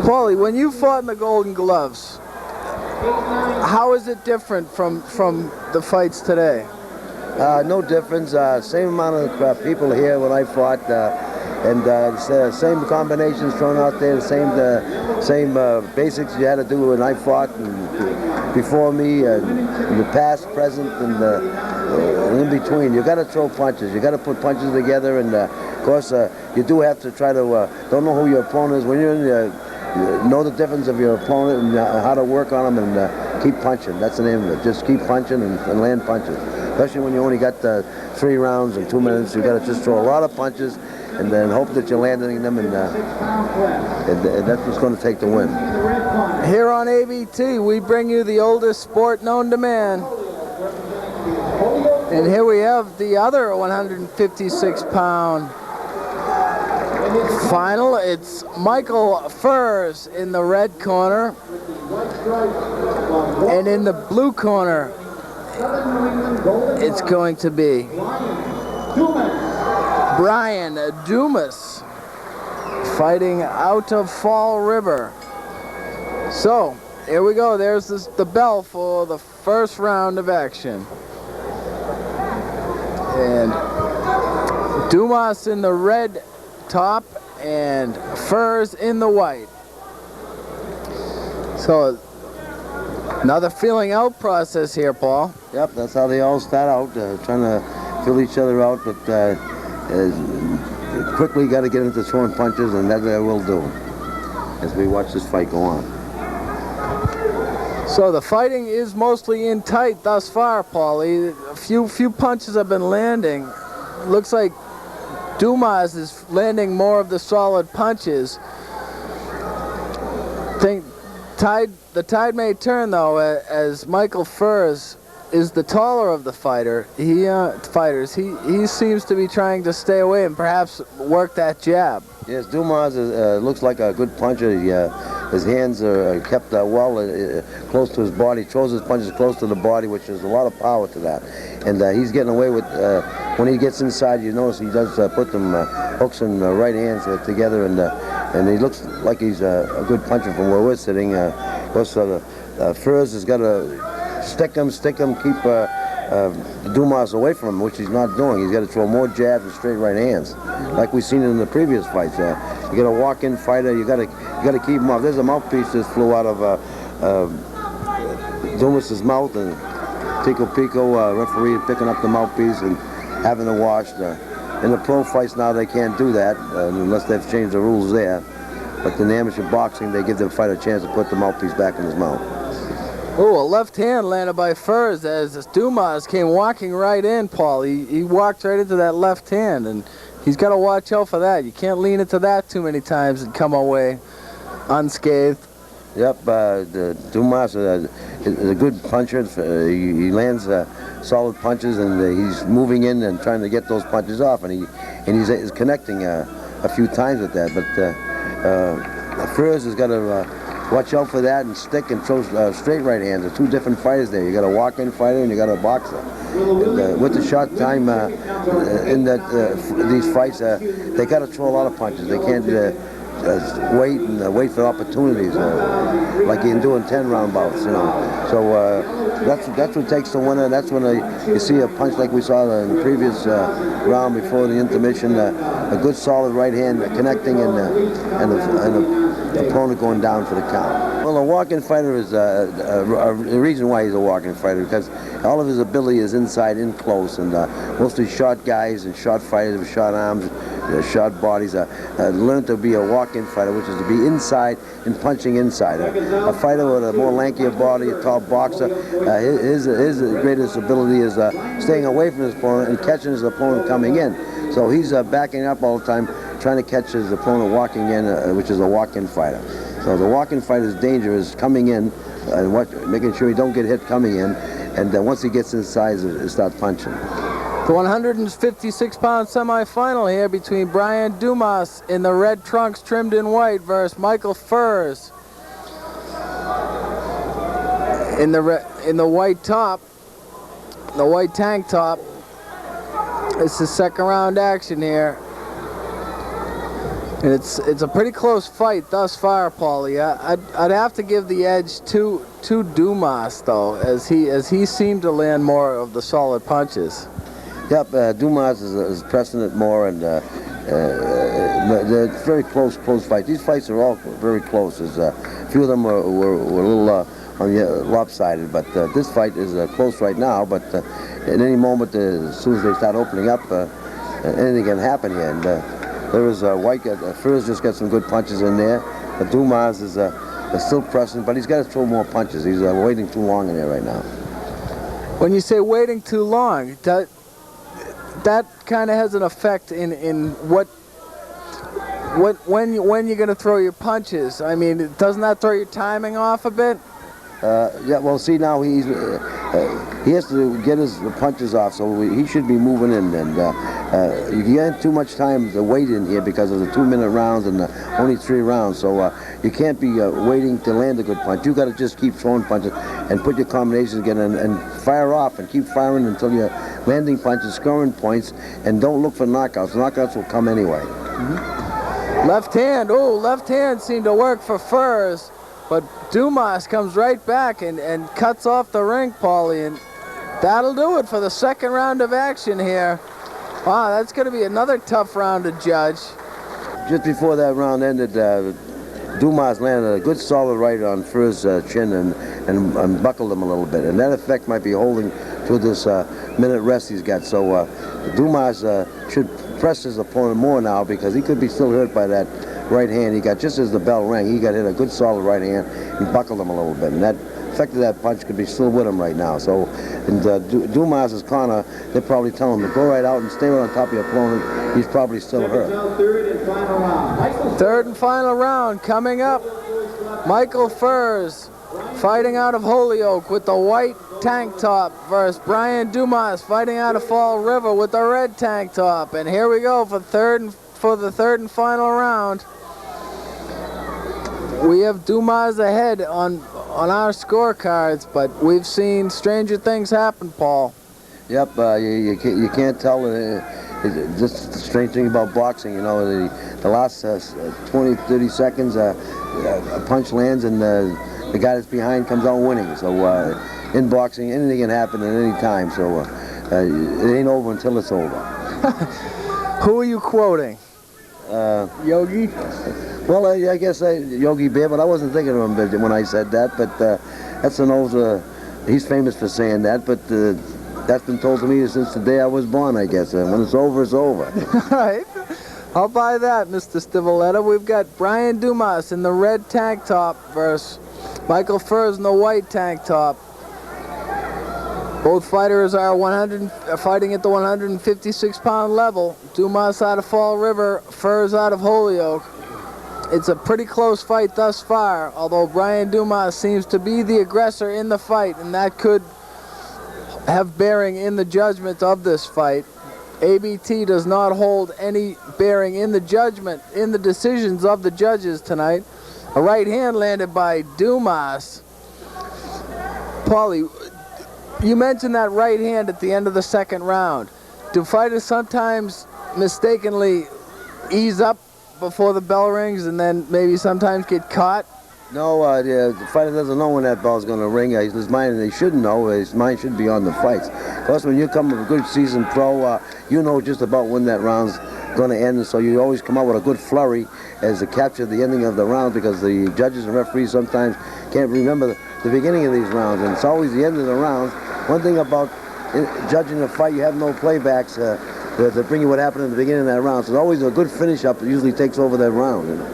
Paulie, when you fought in the Golden Gloves, how is it different from the fights today? No difference. Same amount of people here when I fought, and same combinations thrown out there. The same basics you had to do when I fought and before me, in the past, present, and in between. You got to throw punches. You got to put punches together, and of course, you do have to try to don't know who your opponent is when you're in know the difference of your opponent and how to work on them and keep punching. That's the name of it. Just keep punching and land punches. Especially when you only got 3 rounds and 2 minutes, you got to just throw a lot of punches and then hope that you're landing them, and that's what's going to take the win. Here on ABT, we bring you the oldest sport known to man. And here we have the other 156-pound final. It's Michael Ferris in the red corner, and in the blue corner it's going to be Brian Dumas fighting out of Fall River. So here we go. There's the bell for the first round of action. And Dumas in the red top and Ferris in the white. So another feeling out process here, Paul. Yep, that's how they all start out, trying to fill each other out, but quickly got to get into throwing punches, and that I will do as we watch this fight go on. So the fighting is mostly in tight thus far, Paulie. A few punches have been landing. Looks like Dumas is landing more of the solid punches. The tide may turn though, as Michael Ferris is the taller of the fighters. He seems to be trying to stay away and perhaps work that jab. Yes, Dumas looks like a good puncher. His hands are kept well close to his body. He throws his punches close to the body, which is a lot of power to that. And he's getting away with, when he gets inside, you notice he does put them hooks and right hands together, and he looks like he's a good puncher from where we're sitting. Of course, Ferris has got to stick him, keep Dumas away from him, which he's not doing. He's got to throw more jabs and straight right hands, like we've seen in the previous fights. You got a walk-in fighter. You got to keep him off. There's a mouthpiece that flew out of Dumas's mouth, and Pico, referee, picking up the mouthpiece and having it washed. In the pro fights now, they can't do that unless they've changed the rules there. But in the amateur boxing, they give the fighter a chance to put the mouthpiece back in his mouth. Oh, a left hand landed by Ferris as Dumas came walking right in, Paul. He walked right into that left hand, and he's got to watch out for that. You can't lean into that too many times and come away unscathed. Yep, Dumas is a good puncher. He lands solid punches, and he's moving in and trying to get those punches off, and he's connecting a few times with that. But Ferris has got to watch out for that and stick and throw straight right hands. There's 2 different fighters there. You got a walk-in fighter and you got a boxer. And, with the short time in these fights, they got to throw a lot of punches. They can't wait for opportunities like you can do in 10-round bouts. So that's what takes the winner. That's when you see a punch like we saw in the previous round before the intermission. A good solid right hand connecting and the opponent going down for the count. Well, a walk-in fighter is the reason why he's a walk-in fighter, because all of his ability is inside, in close, and mostly short guys and short fighters with short arms, short bodies learn to be a walk-in fighter, which is to be inside and punching inside. A fighter with a more lankier body, a tall boxer, his greatest ability is staying away from his opponent and catching his opponent coming in. So he's backing up all the time, trying to catch his opponent walking in, which is a walk-in fighter. So the walk-in fighter's danger is coming in and making sure he don't get hit coming in, and once he gets inside, start punching. The 156-pound semifinal here between Brian Dumas in the red trunks trimmed in white versus Michael Ferris in the white top, the white tank top. It's the second round action here. And it's a pretty close fight thus far, Paulie. I'd have to give the edge to Dumas though, as he seemed to land more of the solid punches. Yep, Dumas is pressing it more, and they're very close fights. These fights are all very close. A few of them were a little on the lopsided, but this fight is close right now. But at any moment, as soon as they start opening up, anything can happen here. And there is Ferris just got some good punches in there. But Dumas is still pressing, but he's got to throw more punches. He's waiting too long in there right now. When you say waiting too long, that kind of has an effect in when you're going to throw your punches. I mean, doesn't that throw your timing off a bit? Yeah, well, see, now he has to get his punches off, so he should be moving in. And you get too much time to wait in here because of the 2-minute rounds and only 3 rounds. So you can't be waiting to land a good punch. You got to just keep throwing punches and put your combinations again and fire off and keep firing until you're landing punches, scoring points, and don't look for knockouts. Knockouts will come anyway. Mm-hmm. Left hand. Oh, left hand seemed to work for Ferris. But Dumas comes right back and cuts off the ring, Paulie, and that'll do it for the second round of action here. Wow, that's going to be another tough round to judge. Just before that round ended, Dumas landed a good solid right on Ferris' chin and buckled him a little bit, and that effect might be holding to this minute rest he's got. So Dumas should press his opponent more now because he could be still hurt by that right hand he got. Just as the bell rang, he got hit a good solid right hand and buckled him a little bit, and that effect of that punch could be still with him right now. So in Dumas' corner, they're probably telling him to go right out and stay right on top of your opponent. He's probably still hurt. Third and final round coming up. Michael Ferris fighting out of Holyoke with the white tank top versus Brian Dumas fighting out of Fall River with the red tank top. And here we go for the third and final round. We have Dumas ahead on our scorecards, but we've seen stranger things happen, Paul. Yep, you can't tell. Just the strange thing about boxing, you know, the last 20, 30 seconds, a punch lands and the guy that's behind comes out winning. So in boxing, anything can happen at any time. So it ain't over until it's over. Who are you quoting? Yogi? Well, I guess Yogi Bear, but I wasn't thinking of him when I said that. But that's an old. He's famous for saying that, but that's been told to me since the day I was born, I guess. When it's over, it's over. All right. I'll buy that, Mr. Stivaleta. We've got Brian Dumas in the red tank top versus Michael Ferris in the white tank top. Both fighters are fighting at the 156-pound level. Dumas out of Fall River, Ferris out of Holyoke. It's a pretty close fight thus far, although Brian Dumas seems to be the aggressor in the fight, and that could have bearing in the judgment of this fight. ABT does not hold any bearing in the judgment, in the decisions of the judges tonight. A right hand landed by Dumas. Paulie, you mentioned that right hand at the end of the second round. Do fighters sometimes mistakenly ease up before the bell rings and then maybe sometimes get caught? No, the fighter doesn't know when that bell's going to ring. His mind, he shouldn't know. His mind should be on the fights. Plus, when you come with a good seasoned pro, you know just about when that round's going to end, so you always come out with a good flurry as to capture the ending of the round, because the judges and referees sometimes can't remember the beginning of these rounds, and it's always the end of the rounds. One thing about judging a fight, you have no playbacks to bring you what happened in the beginning of that round. So it's always a good finish-up that usually takes over that round. You know?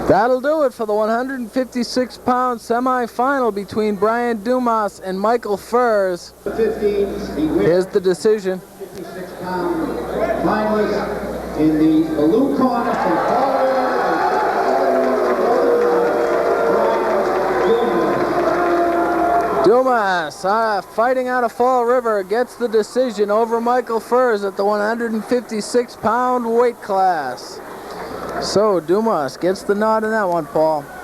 That'll do it for the 156-pound semifinal between Brian Dumas and Michael Ferris. Here's the decision. 56-pound finalist in the blue corner from Fall River, Dumas, fighting out of Fall River, gets the decision over Michael Ferris at the 156-pound weight class. So Dumas gets the nod in that one, Paul.